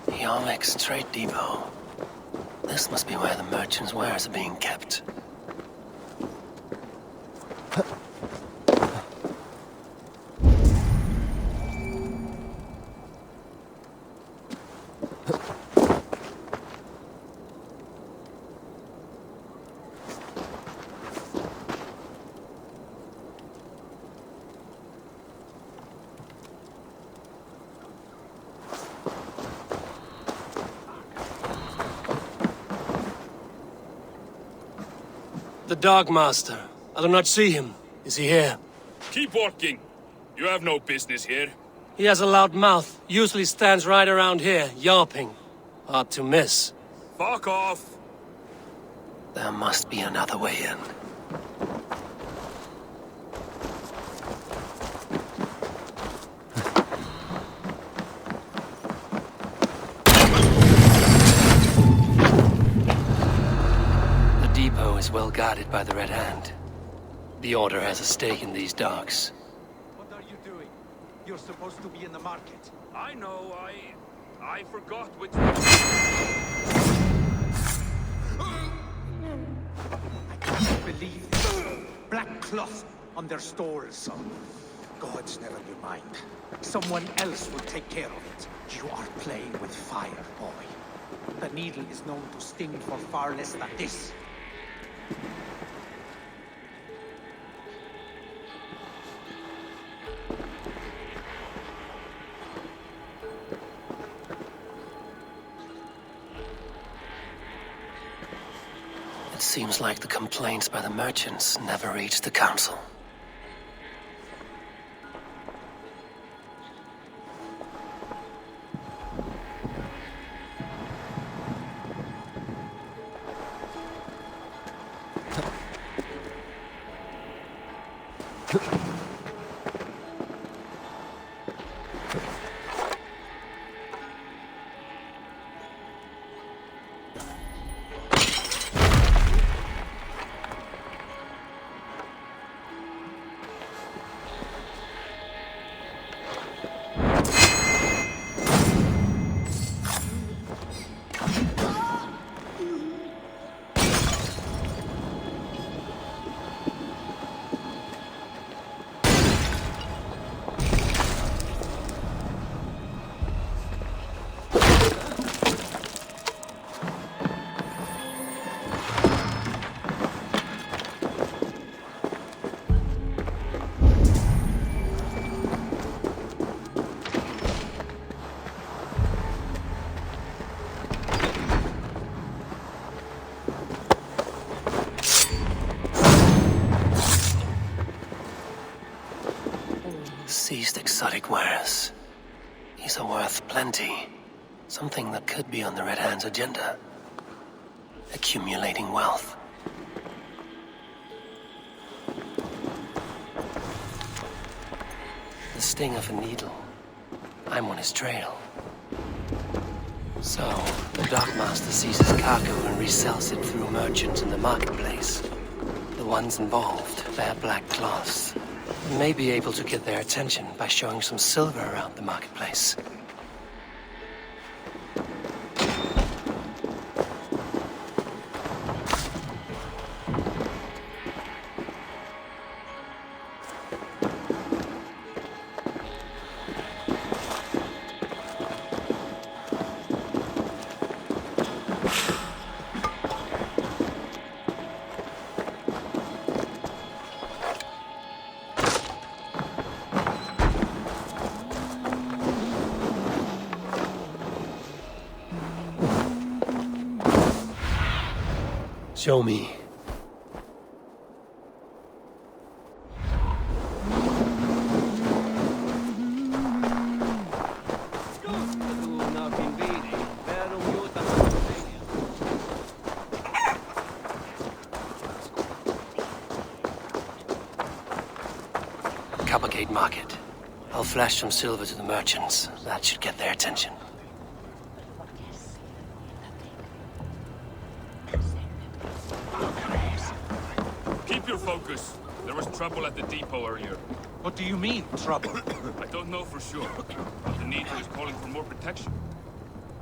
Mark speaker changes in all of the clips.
Speaker 1: Yarmek's trade depot. This must be where the merchants' wares are being kept.
Speaker 2: The Dark Master. I do not see him. Is he here?
Speaker 3: Keep walking. You have no business here.
Speaker 2: He has a loud mouth. Usually stands right around here, yelping. Hard to miss.
Speaker 3: Fuck off.
Speaker 1: There must be another way in. Is well guarded by the Red Hand. The Order has a stake in these docks.
Speaker 4: What are you doing? You're supposed to be in the market.
Speaker 3: I know, I forgot which...
Speaker 4: I can't believe it. Black cloth on their stores. Gods, never you mind. Someone else will take care of it. You are playing with fire, boy. The needle is known to sting for far less than this.
Speaker 1: It seems like the complaints by the merchants never reached the council. Seized exotic wares. These are worth plenty. Something that could be on the Red Hand's agenda. Accumulating wealth. The sting of a needle. I'm on his trail. So, the Darkmaster seizes cargo and resells it through merchants in the marketplace. The ones involved wear black cloths. We may be able to get their attention by showing some silver around the marketplace. Show me. Coppergate Market. I'll flash some silver to the merchants. That should get their attention.
Speaker 3: Keep your focus. The There was trouble at the depot earlier.
Speaker 4: What do you mean, trouble?
Speaker 3: I don't know for sure, but the Needle is calling for more protection.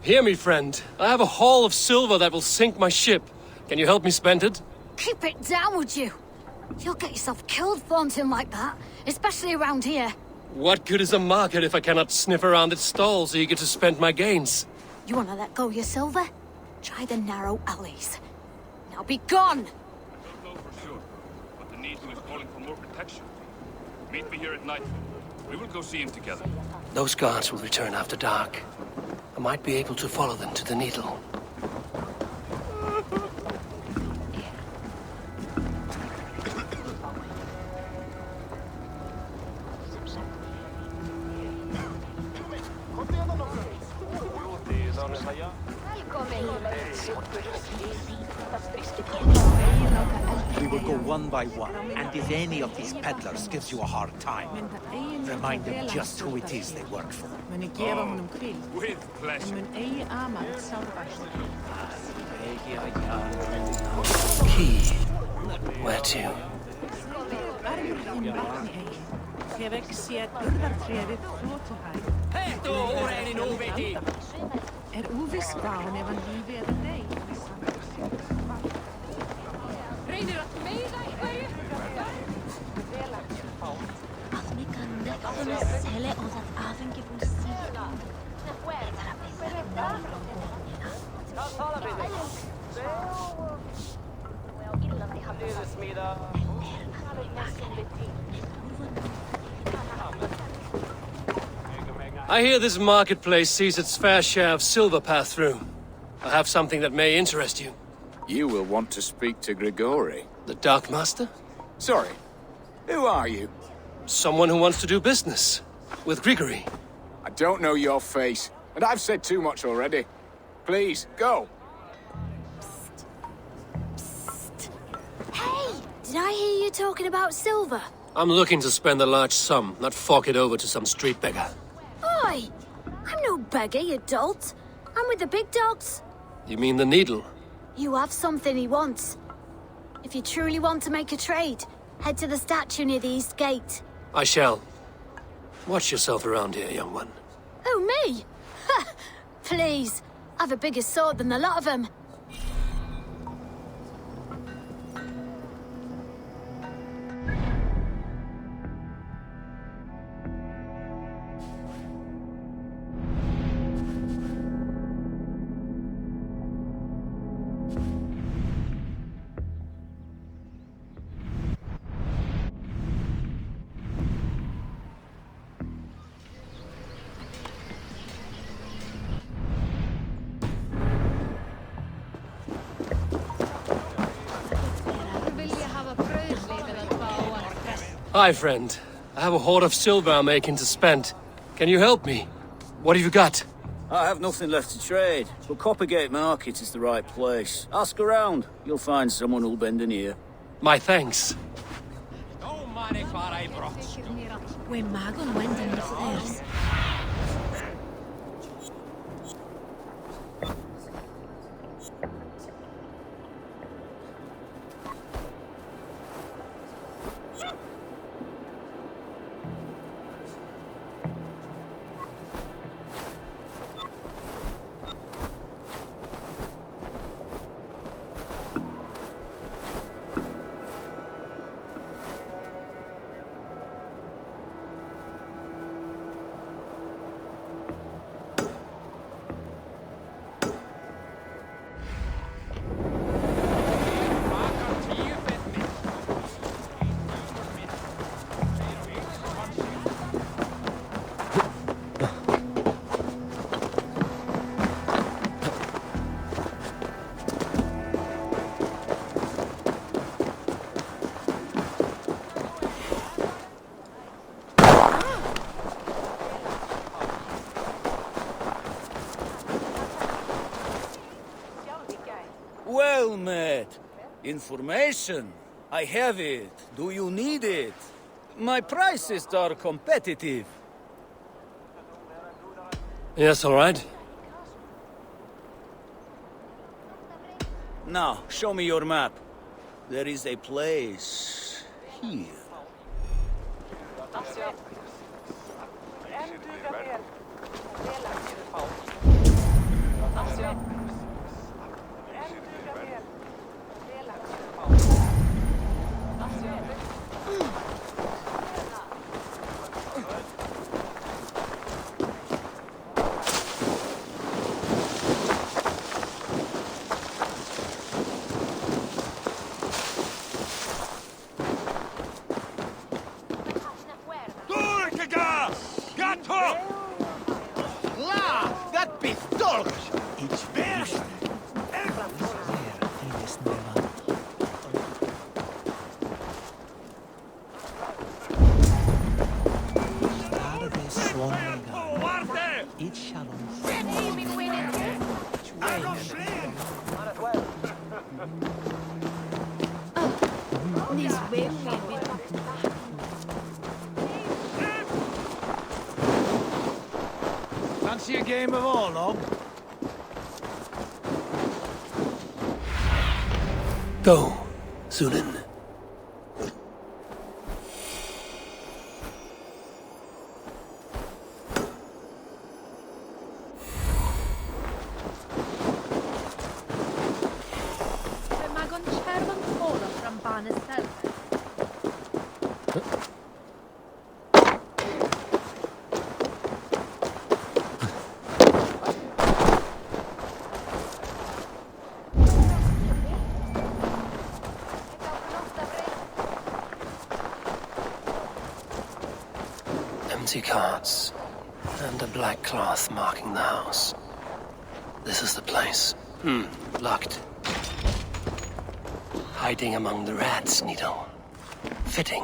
Speaker 2: Hear me, friend. I have a haul of silver that will sink my ship. Can you help me spend it?
Speaker 5: Keep it down, would you? You'll get yourself killed flaunting like that, especially around here.
Speaker 2: What good is a market if I cannot sniff around its stalls eager to spend my gains?
Speaker 5: You wanna let go of your silver? Try the narrow alleys. Now be gone!
Speaker 3: I don't know for sure, but the Needle is calling for more protection. Meet me here at night. We will go see him together.
Speaker 1: Those guards will return after dark. I might be able to follow them to the Needle.
Speaker 4: We will go one by one, and if any of these peddlers gives you a hard time, remind them just who it is they work for.
Speaker 3: With pleasure.
Speaker 1: Key. Where to?
Speaker 2: I hear this marketplace sees its fair share of silver pass through. I have something that may interest you.
Speaker 6: You will want to speak to Grigori.
Speaker 2: The Dark Master?
Speaker 6: Sorry, who are you?
Speaker 2: Someone who wants to do business. With Grigory.
Speaker 6: I don't know your face, and I've said too much already. Please, go.
Speaker 5: Hey! Did I hear you talking about silver?
Speaker 2: I'm looking to spend a large sum, not fork it over to some street beggar.
Speaker 5: Oi! I'm no beggar, you dolt. I'm with the big dogs.
Speaker 2: You mean the Needle?
Speaker 5: You have something he wants. If you truly want to make a trade, head to the statue near the east gate.
Speaker 2: I shall. Watch yourself around here, young one.
Speaker 5: Oh, me? Ha! Please. I've a bigger sword than the lot of them.
Speaker 2: Hi, friend. I have a hoard of silver I'm making to spend. Can you help me? What have you got?
Speaker 7: I have nothing left to trade, but Coppergate Market is the right place. Ask around. You'll find someone who'll bend an ear.
Speaker 2: My thanks.
Speaker 5: We're magon wending the stairs.
Speaker 7: Well met. Information. I have it. Do you need it? My prices are competitive.
Speaker 2: Yes, all right.
Speaker 7: Now, show me your map. There is a place here.
Speaker 4: La! That pistol! Ich werde! Fancy a game of Orlog?
Speaker 1: Go, Zulin. Empty carts, and a black cloth marking the house. This is the place. Locked. Hiding among the rats, Nito. Fitting.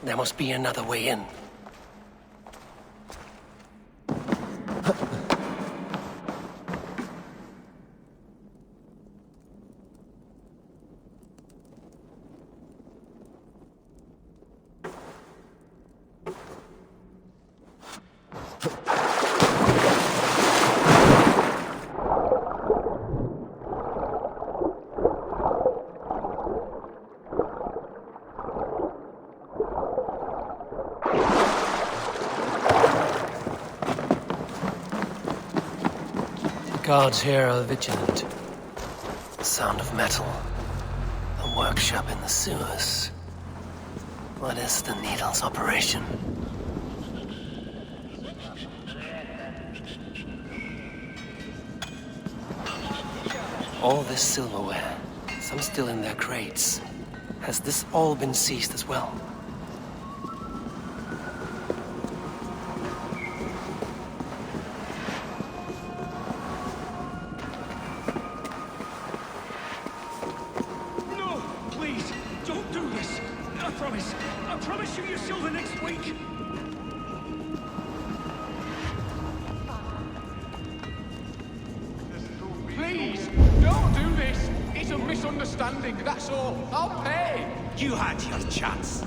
Speaker 1: There must be another way in. Guards here are vigilant. The sound of metal. A workshop in the sewers. What is the Needle's operation? All this silverware, some still in their crates. Has this all been seized as well?
Speaker 4: I promise you your silver next week.
Speaker 6: Please, don't do this. It's a misunderstanding, that's all. I'll pay.
Speaker 4: You had your chance.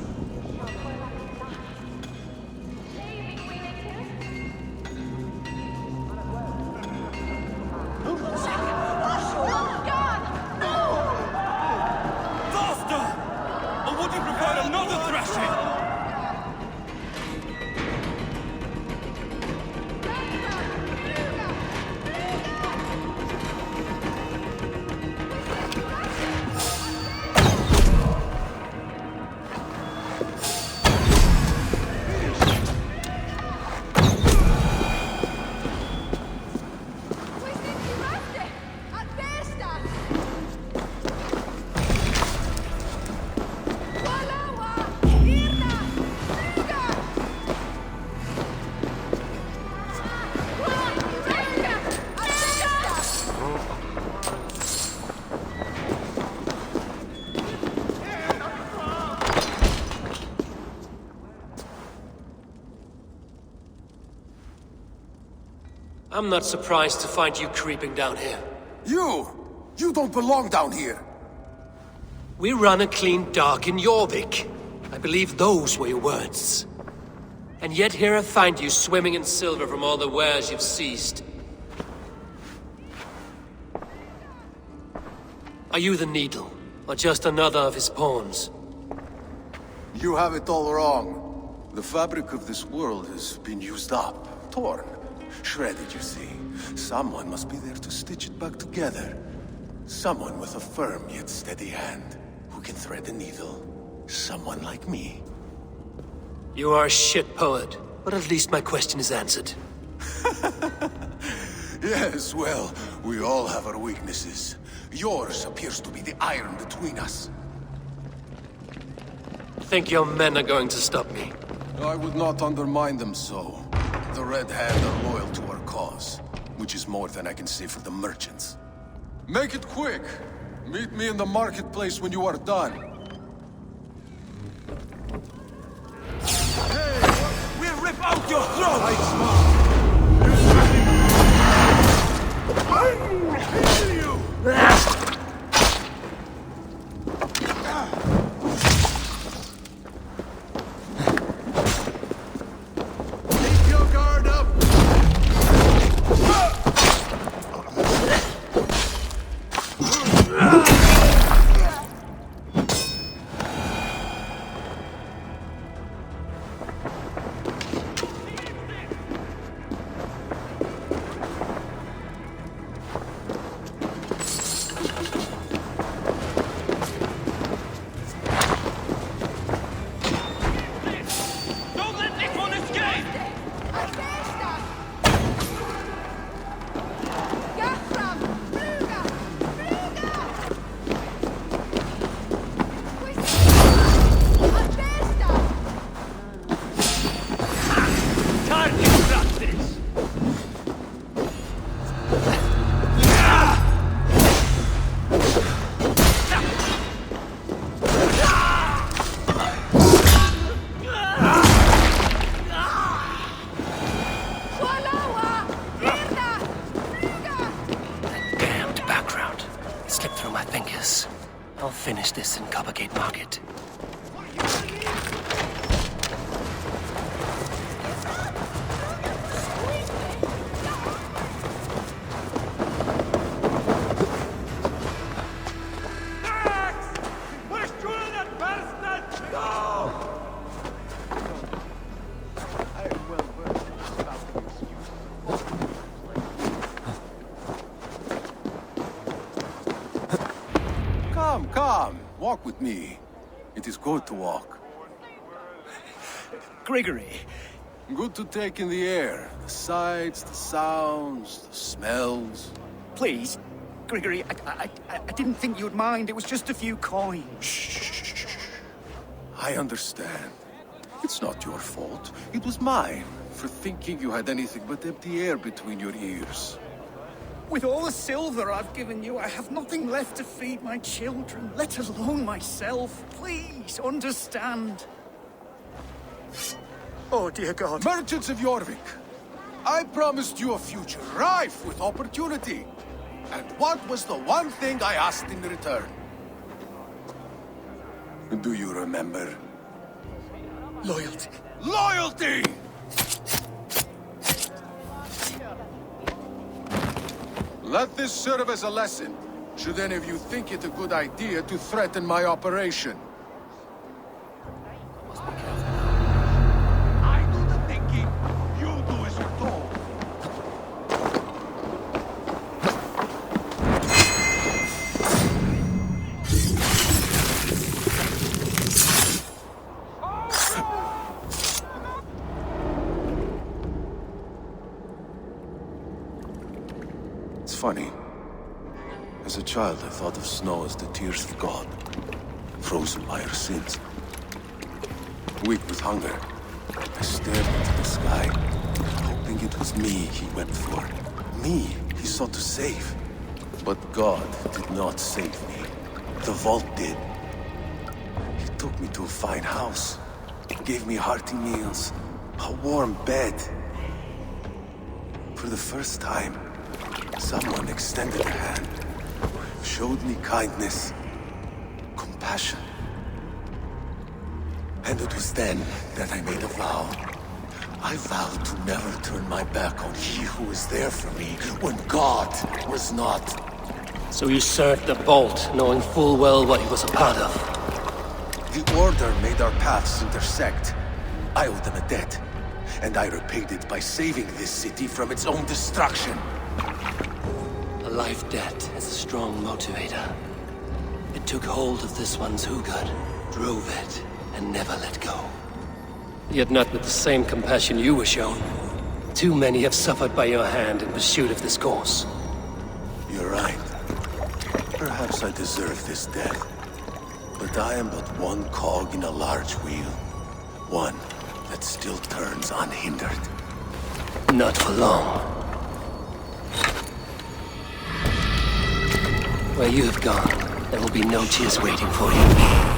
Speaker 2: I'm not surprised to find you creeping down here.
Speaker 8: You don't belong down here.
Speaker 2: We run a clean dark in Jorvik. I believe those were your words. And yet here I find you swimming in silver from all the wares you've seized. Are you the Needle, or just another of his pawns?
Speaker 8: You have it all wrong. The fabric of this world has been used up, torn, shredded, you see. Someone must be there to stitch it back together. Someone with a firm yet steady hand, who can thread the needle. Someone like me.
Speaker 2: You are a shit poet, but at least my question is answered.
Speaker 8: Yes, well, we all have our weaknesses. Yours appears to be the iron between us.
Speaker 2: Think your men are going to stop me?
Speaker 8: I would not undermine them so. The Red Hand are loyal to our cause, which is more than I can say for the merchants. Make it quick! Meet me in the marketplace when you are done. Hey! We'll rip out your throat! I kill you! Keep your guard up!
Speaker 1: I'll finish this in Coppergate Market.
Speaker 8: Come, walk with me. It is good to walk.
Speaker 7: Gregory.
Speaker 8: Good to take in the air. The sights, the sounds, the smells.
Speaker 9: Please, Gregory, I didn't think you'd mind. It was just a few coins.
Speaker 8: Shh. I understand. It's not your fault. It was mine, for thinking you had anything but empty air between your ears.
Speaker 9: With all the silver I've given you, I have nothing left to feed my children, let alone myself. Please, understand. Oh, dear God.
Speaker 8: Merchants of Jorvik, I promised you a future rife with opportunity. And what was the one thing I asked in return? Do you remember?
Speaker 9: Loyalty.
Speaker 8: Loyalty! Let this serve as a lesson, should any of you think it a good idea to threaten my operation. I do the thinking, you do as you're told. It's funny. As a child, I thought of snow as the tears of God, frozen by our sins. Weak with hunger, I stared into the sky, hoping it was me he wept for. Me he sought to save. But God did not save me. The vault did. He took me to a fine house, gave me hearty meals, a warm bed. For the first time, someone extended a hand, showed me kindness, compassion. And it was then that I made a vow. I vowed to never turn my back on he who was there for me when God was not.
Speaker 2: So you served the Bolt, knowing full well what he was a part of.
Speaker 8: The Order made our paths intersect. I owe them a debt, and I repaid it by saving this city from its own destruction.
Speaker 1: A life debt is a strong motivator. It took hold of this one's Hugad, drove it, and never let go.
Speaker 2: Yet not with the same compassion you were shown. Too many have suffered by your hand in pursuit of this cause.
Speaker 8: You're right. Perhaps I deserve this death. But I am but one cog in a large wheel. One that still turns unhindered.
Speaker 1: Not for long. Where you have gone, there will be no tears waiting for you.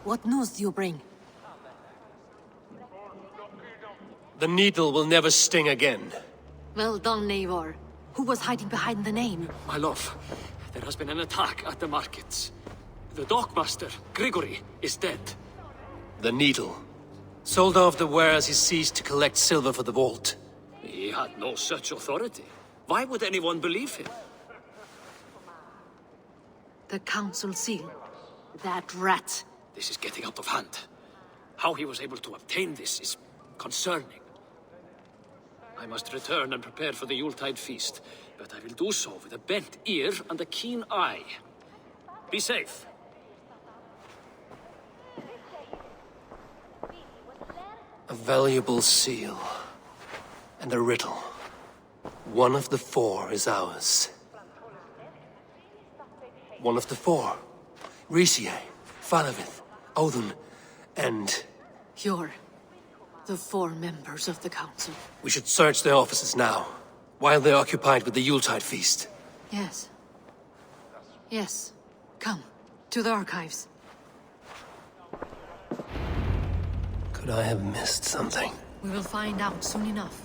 Speaker 10: What news do you bring?
Speaker 2: The needle will never sting again.
Speaker 10: Well done, Eivor. Who was hiding behind the name?
Speaker 11: My love, there has been an attack at the markets. The dockmaster, Grigory, is dead.
Speaker 2: The needle. Sold off the wares he ceased to collect silver for the vault.
Speaker 11: He had no such authority. Why would anyone believe him?
Speaker 10: The council seal. That rat.
Speaker 11: This is getting out of hand. How he was able to obtain this is concerning. I must return and prepare for the Yuletide feast, but I will do so with a bent ear and a keen eye. Be safe.
Speaker 1: A valuable seal. And a riddle. One of the four is ours. One of the four. Risie, Falavith, Odin, and...
Speaker 10: You're the four members of the council.
Speaker 1: We should search their offices now, while they're occupied with the Yuletide feast.
Speaker 10: Yes. Yes. Come, to the archives.
Speaker 1: Could I have missed something?
Speaker 10: We will find out soon enough.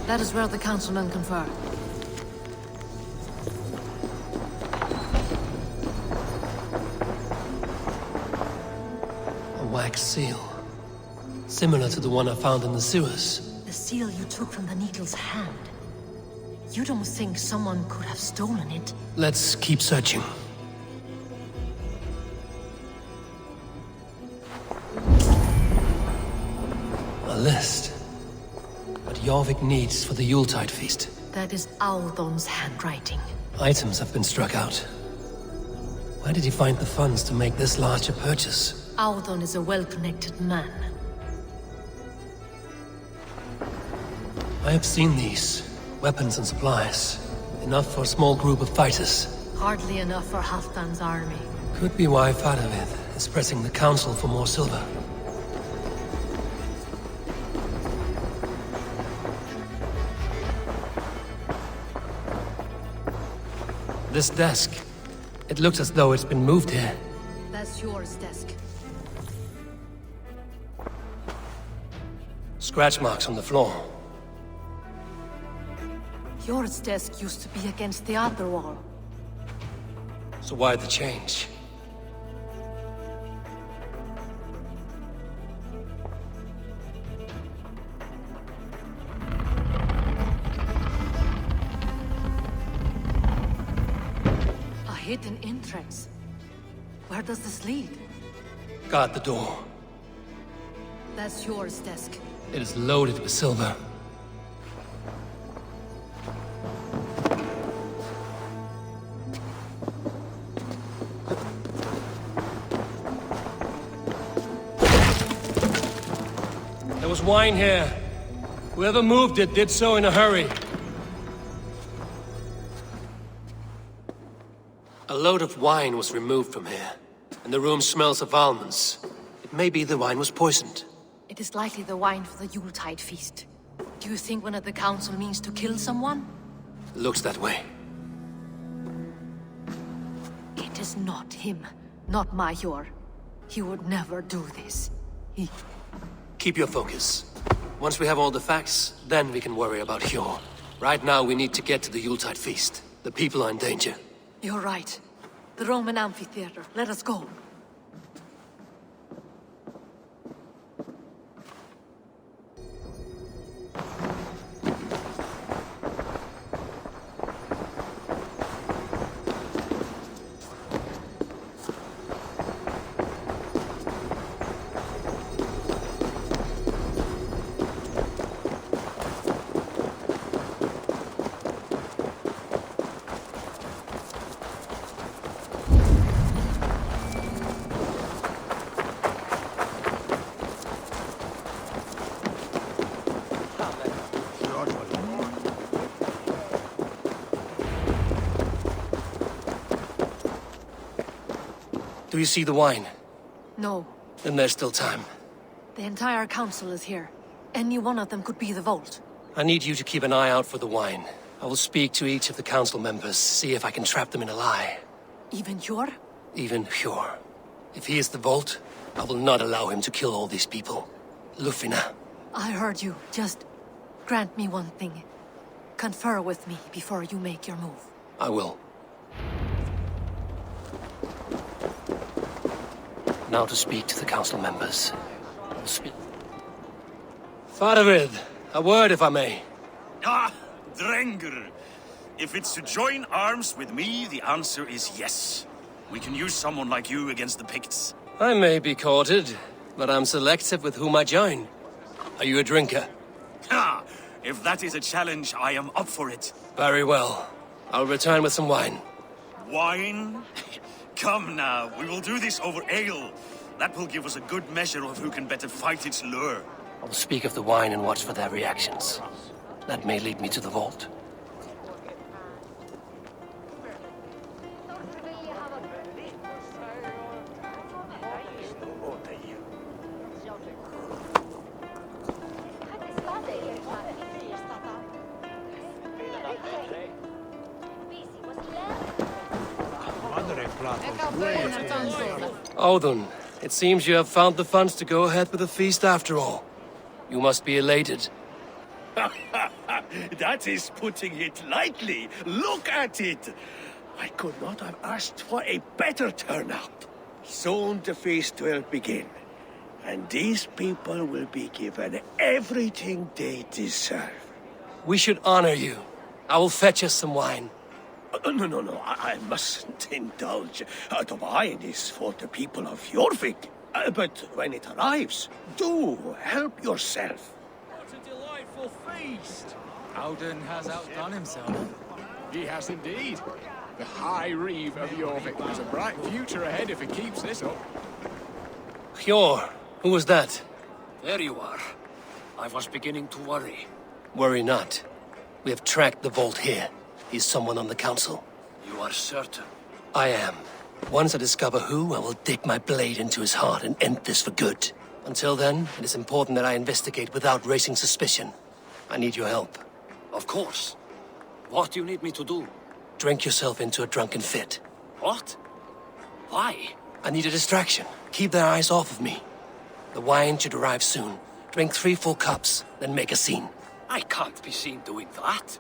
Speaker 10: That is where the councilmen confer.
Speaker 2: A wax seal. Similar to the one I found in the sewers.
Speaker 10: The seal you took from the Needle's hand. You don't think someone could have stolen it?
Speaker 2: Let's keep searching. A list. What Jorvik needs for the Yuletide feast.
Speaker 10: That is Audon's handwriting.
Speaker 2: Items have been struck out. Where did he find the funds to make this large a purchase?
Speaker 10: Audon is a well-connected man.
Speaker 2: I have seen these. Weapons and supplies. Enough for a small group of fighters.
Speaker 10: Hardly enough for Halfdan's army.
Speaker 2: Could be why Fadavid is pressing the council for more silver. This desk. It looks as though it's been moved here.
Speaker 10: That's yours, desk.
Speaker 2: Scratch marks on the floor.
Speaker 10: Yours desk used to be against the other wall.
Speaker 2: So why the change?
Speaker 10: A hidden entrance. Where does this lead?
Speaker 2: Guard the door.
Speaker 10: That's yours, desk.
Speaker 2: It is loaded with silver. There was wine here. Whoever moved it did so in a hurry. A load of wine was removed from here, and the room smells of almonds. It may be the wine was poisoned.
Speaker 10: It is likely the wine for the Yuletide feast. Do you think one of the council means to kill someone?
Speaker 2: Looks that way.
Speaker 10: It is not him, not Major. He would never do this. He...
Speaker 2: Keep your focus. Once we have all the facts, then we can worry about Hjor. Right now, we need to get to the Yuletide feast. The people are in danger.
Speaker 10: You're right. The Roman amphitheater. Let us go.
Speaker 2: Do you see the wine?
Speaker 10: No.
Speaker 2: Then there's still time.
Speaker 10: The entire council is here. Any one of them could be the vault.
Speaker 2: I need you to keep an eye out for the wine. I will speak to each of the council members, see if I can trap them in a lie.
Speaker 10: Even Hjor?
Speaker 2: Even Hjor. If he is the vault, I will not allow him to kill all these people. Lufina.
Speaker 10: I heard you. Just grant me one thing. Confer with me before you make your move.
Speaker 2: I will. Now to speak to the council members. Fadavid, a word if I may.
Speaker 12: Ah, Drengr. If it's to join arms with me, the answer is yes. We can use someone like you against the Picts.
Speaker 2: I may be courted, but I'm selective with whom I join. Are you a drinker?
Speaker 12: Ha! If that is a challenge, I am up for it.
Speaker 2: Very well. I'll return with some wine.
Speaker 12: Wine? Come now, we will do this over ale. That will give us a good measure of who can better fight its lure.
Speaker 2: I'll speak of the wine and watch for their reactions. That may lead me to the vault. Odin, it seems you have found the funds to go ahead with the feast after all. You must be elated.
Speaker 13: That is putting it lightly. Look at it. I could not have asked for a better turnout. Soon the feast will begin, and these people will be given everything they deserve.
Speaker 2: We should honor you. I will fetch us some wine.
Speaker 13: No, I mustn't indulge. The wine is for the people of Jorvik. But when it arrives, do help yourself.
Speaker 9: What a delightful feast!
Speaker 6: Alden has outdone himself. He has indeed. The High Reeve of Jorvik has a bright future ahead if he keeps this up.
Speaker 2: Hjor, who was that?
Speaker 11: There you are. I was beginning to worry.
Speaker 2: Worry not. We have tracked the vault here. He's someone on the council.
Speaker 11: You are certain?
Speaker 2: I am. Once I discover who, I will dig my blade into his heart and end this for good. Until then, it is important that I investigate without raising suspicion. I need your help.
Speaker 11: Of course. What do you need me to do?
Speaker 2: Drink yourself into a drunken fit.
Speaker 11: What? Why?
Speaker 2: I need a distraction. Keep their eyes off of me. The wine should arrive soon. Drink 3 full cups, then make a scene.
Speaker 11: I can't be seen doing that.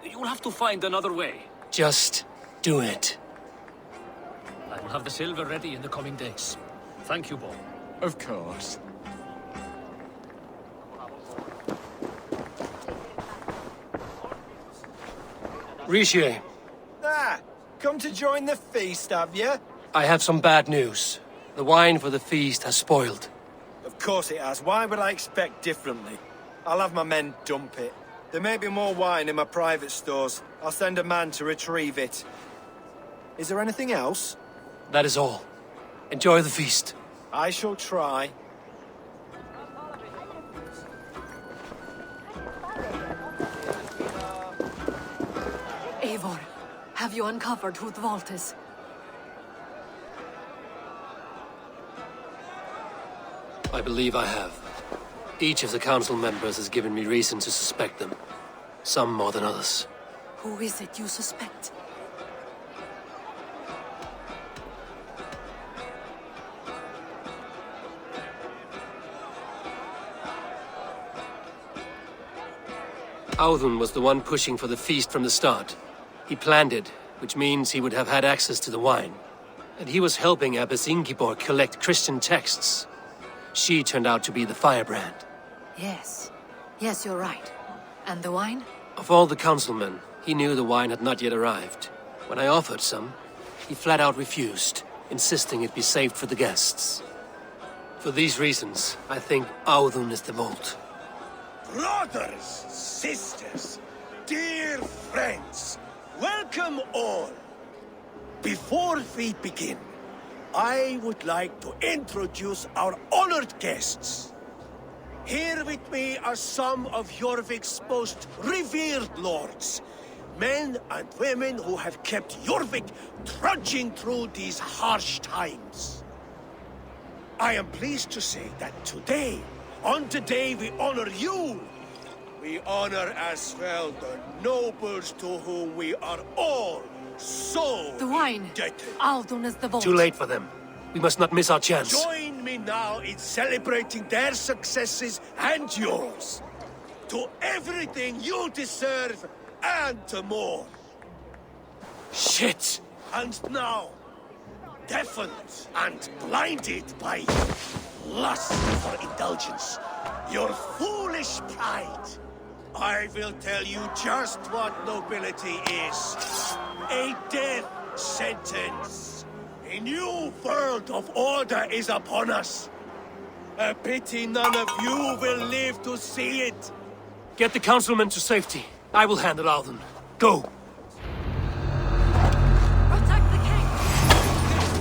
Speaker 11: You'll have to find another way.
Speaker 2: Just do it.
Speaker 11: I will have the silver ready in the coming days. Thank you, Bo.
Speaker 6: Of course.
Speaker 2: Rishi,
Speaker 14: Come to join the feast, have you?
Speaker 2: I have some bad news. The wine for the feast has spoiled.
Speaker 14: Of course it has. Why would I expect differently? I'll have my men dump it. There may be more wine in my private stores. I'll send a man to retrieve it. Is there anything else?
Speaker 2: That is all. Enjoy the feast.
Speaker 14: I shall try.
Speaker 10: Eivor, have you uncovered who the vault is?
Speaker 2: I believe I have. Each of the council members has given me reason to suspect them. Some more than others.
Speaker 10: Who is it you suspect?
Speaker 2: Audun was the one pushing for the feast from the start. He planned it, which means he would have had access to the wine. And he was helping Abbess Ingeborg collect Christian texts. She turned out to be the firebrand.
Speaker 10: Yes. Yes, you're right. And the wine?
Speaker 2: Of all the councilmen, he knew the wine had not yet arrived. When I offered some, he flat out refused, insisting it be saved for the guests. For these reasons, I think Audun is the vault.
Speaker 13: Brothers, sisters, dear friends, welcome all. Before we begin, I would like to introduce our honored guests. Here with me are some of Jorvik's most revered lords. Men and women who have kept Jorvik trudging through these harsh times. I am pleased to say that today, on the day we honor you, we honor as well the nobles to whom we are all so
Speaker 10: The wine.
Speaker 13: indebted.
Speaker 10: Audun is the vault.
Speaker 2: Too late for them. We must not miss our chance.
Speaker 13: Join me now in celebrating their successes and yours. To everything you deserve and more.
Speaker 2: Shit!
Speaker 13: And now, deafened and blinded by lust for indulgence, your foolish pride, I will tell you just what nobility is. A death sentence. A new world of order is upon us. A pity none of you will live to see it.
Speaker 2: Get the councilmen to safety. I will handle Audun. Go!
Speaker 10: Protect the king!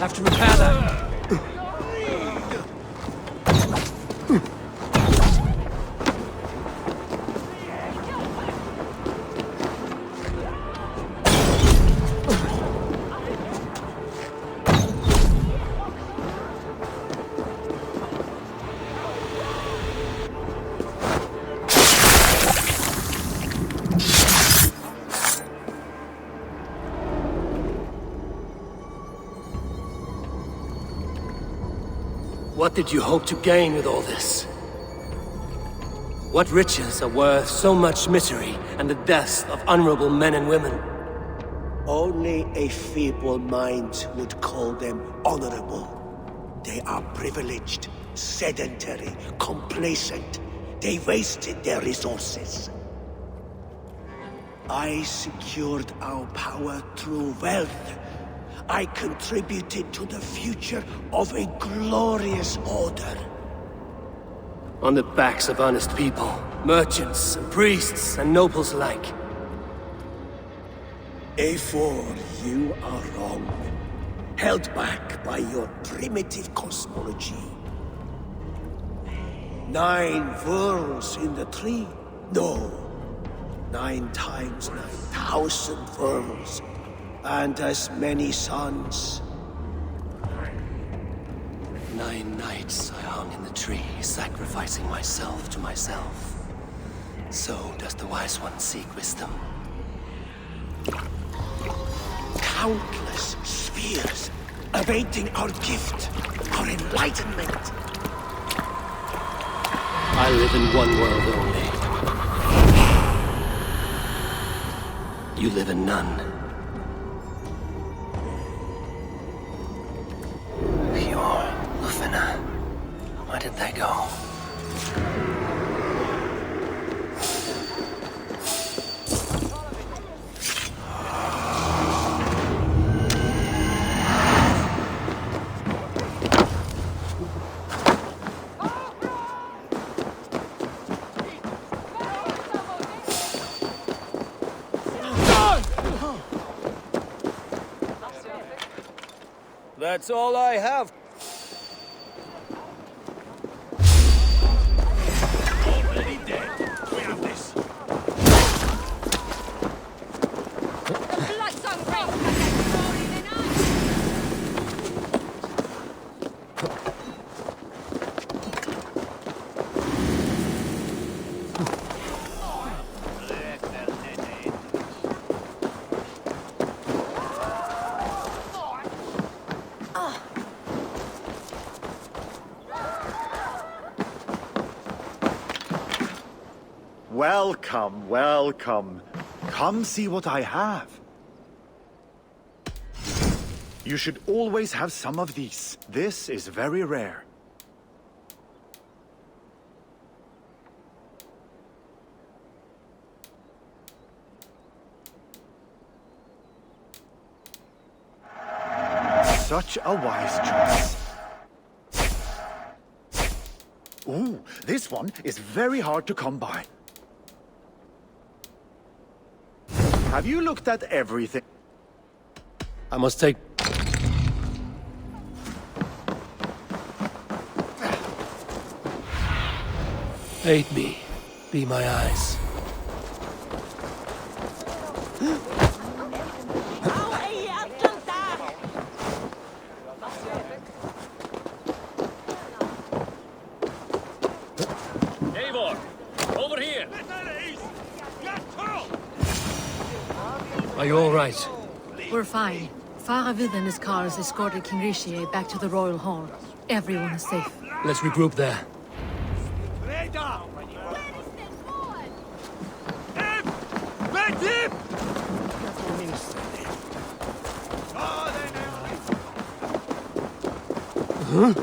Speaker 2: Have to repair that. What did you hope to gain with all this? What riches are worth so much misery and the deaths of honorable men and women?
Speaker 13: Only a feeble mind would call them honorable. They are privileged, sedentary, complacent. They wasted their resources. I secured our power through wealth. I contributed to the future of a glorious order.
Speaker 2: On the backs of honest people, merchants, and priests, and nobles alike.
Speaker 13: Eivor, you are wrong. Held back by your primitive cosmology. 9 worlds in the tree? No. 9 times 9,000 worlds. And as many suns.
Speaker 2: 9 nights I hung in the tree, sacrificing myself to myself. So does the Wise One seek wisdom.
Speaker 13: Countless spheres, awaiting our gift, our enlightenment.
Speaker 2: I live in one world only. You live in none.
Speaker 1: Where did they go?
Speaker 7: That's all I have.
Speaker 15: Welcome, welcome. Come see what I have. You should always have some of these. This is very rare. Such a wise choice. Ooh, this one is very hard to come by. Have you looked at everything?
Speaker 2: I must take... Aid me. Be my eyes.
Speaker 11: Eivor! Over here!
Speaker 2: Are you all right?
Speaker 10: We're fine. Faravid and his cars escorted King Rishi back to the Royal Hall. Everyone is safe.
Speaker 2: Let's regroup there. Huh?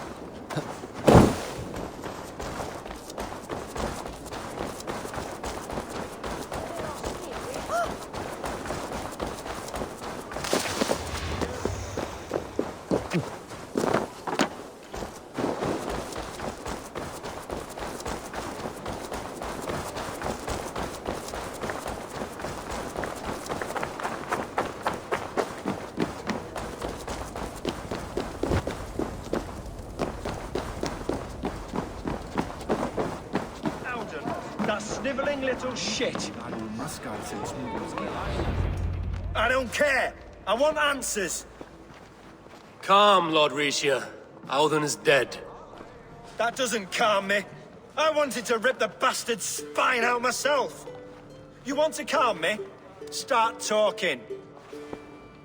Speaker 14: sniveling little shit. I don't care. I want answers.
Speaker 2: Calm, Lord Rishia. Audun is dead.
Speaker 14: That doesn't calm me. I wanted to rip the bastard's spine out myself. You want to calm me? Start talking.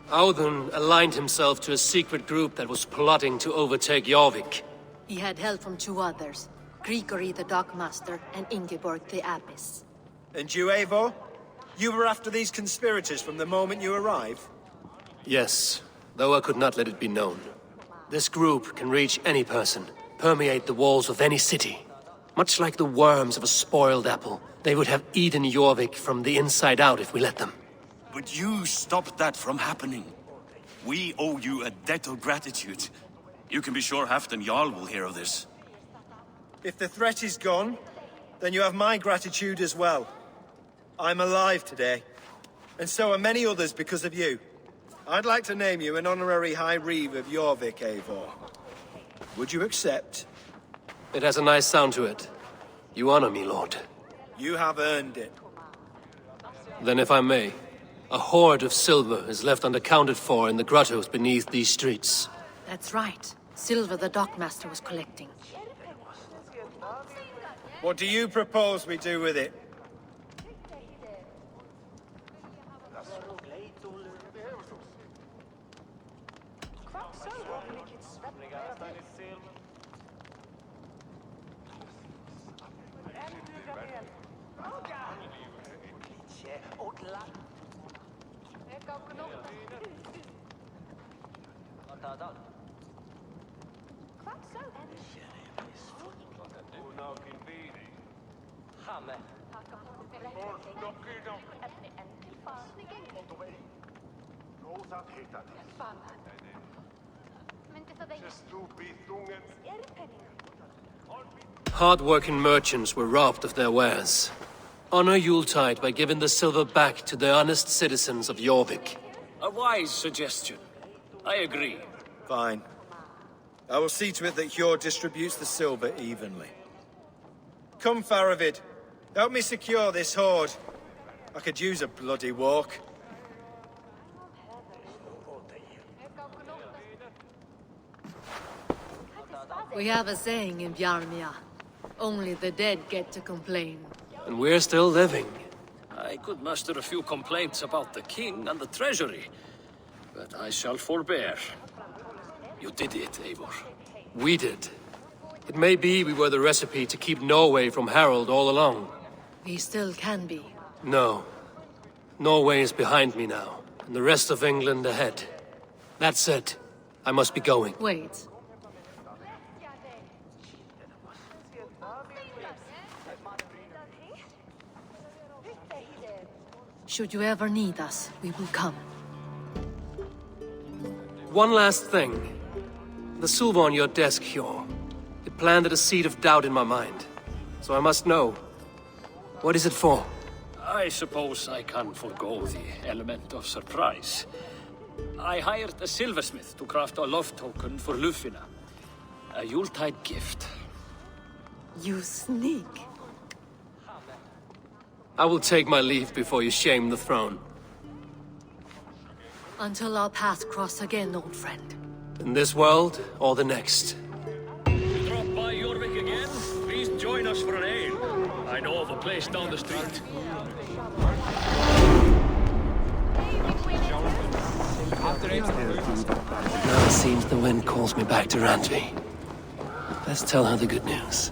Speaker 2: Audun aligned himself to a secret group that was plotting to overtake Jorvik.
Speaker 10: He had help from two others, Grigory the Dockmaster and Ingeborg the Abbess.
Speaker 14: And you, Eivor? You were after these conspirators from the moment you arrived?
Speaker 2: Yes, though I could not let it be known. This group can reach any person, permeate the walls of any city. Much like the worms of a spoiled apple, they would have eaten Jorvik from the inside out if we let them.
Speaker 12: But you stopped that from happening. We owe you a debt of gratitude. You can be sure Halfdan Jarl will hear of this.
Speaker 14: If the threat is gone, then you have my gratitude as well. I'm alive today, and so are many others because of you. I'd like to name you an honorary High Reeve of Jorvik, Eivor. Would you accept?
Speaker 2: It has a nice sound to it. You honor me, Lord.
Speaker 14: You have earned it.
Speaker 2: Then if I may, a hoard of silver is left unaccounted for in the grottos beneath these streets.
Speaker 10: That's right. Silver the Dockmaster was collecting.
Speaker 14: What do you propose we do with it?
Speaker 2: Hard-working merchants were robbed of their wares. Honor Yuletide by giving the silver back to the honest citizens of Jorvik.
Speaker 11: A wise suggestion. I agree.
Speaker 14: Fine. I will see to it that Hjord distributes the silver evenly. Come, Faravid. Help me secure this hoard. I could use a bloody walk.
Speaker 10: We have a saying in Bjarmia. Only the dead get to complain.
Speaker 2: And we're still living.
Speaker 11: I could muster a few complaints about the king and the treasury, but I shall forbear. You did it, Eivor.
Speaker 2: We did. It may be we were the recipe to keep Norway from Harald all along.
Speaker 10: We still can be.
Speaker 2: No. Norway is behind me now, and the rest of England ahead. That said, I must be going.
Speaker 10: Wait. Should you ever need us, we will come.
Speaker 2: One last thing. The silver on your desk, Hjor. It planted a seed of doubt in my mind. So I must know. What is it for?
Speaker 11: I suppose I can forego the element of surprise. I hired a silversmith to craft a love token for Lufina. A Yuletide gift.
Speaker 10: You sneak.
Speaker 2: I will take my leave before you shame the throne.
Speaker 10: Until our paths cross again, old friend.
Speaker 2: In this world, or the next.
Speaker 11: You drop by Jorvik again? Please join us for an ale. I know of a place down the street.
Speaker 1: Now it seems the wind calls me back to Randvi. Let's tell her the good news.